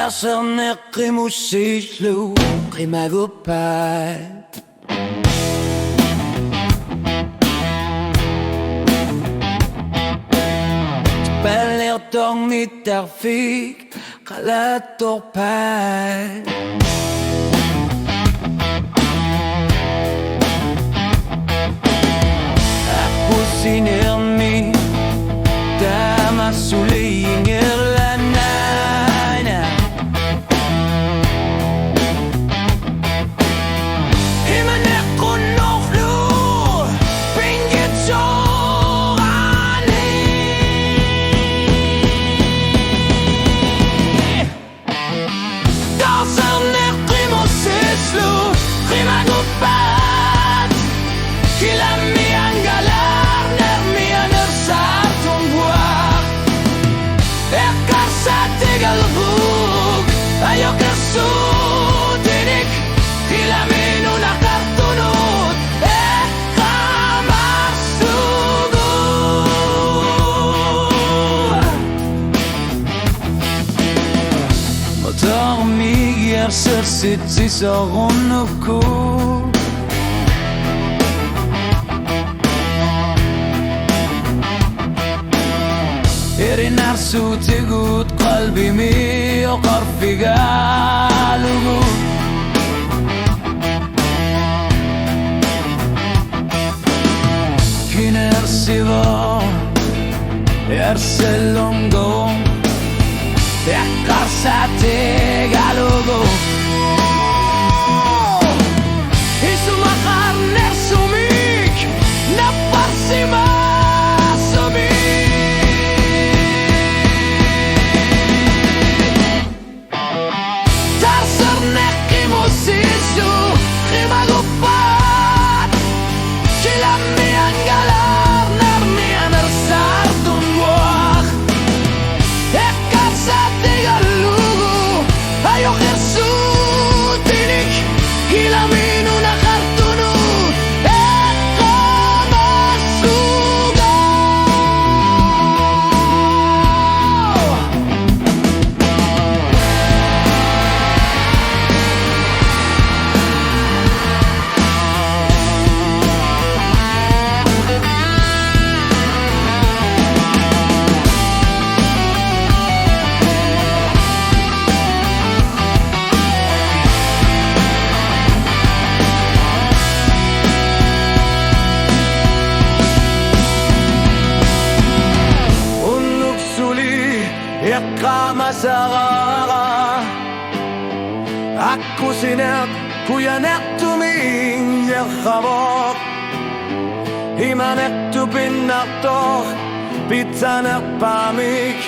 Tässä nekkimus siis luu, rimägu päin. Spiller dong i trafik, kalator päin. Aku sinirmi, tämä suli ingella näinä. Himene kun nohlu, pingit sorani. Tässä nekkimus siis luu, rimägu päät. Kyllä mian galarner, mian saartun buar. Ehkä sä tegel vuuk, ajoke suutinik. Kyllä minun on karttunut, ehkä mä sugu. Motor migier sirsit sisorunnuku. Erinner suutigut qalbimi ja qarfiga lugu. Kiner siva ersellongo Ekkarsate galugu. Isuma qarner sumik naparsima Masarara Aku sinet kuyanettu min yerhavot Imanettu pinnartor Pitsaner pamik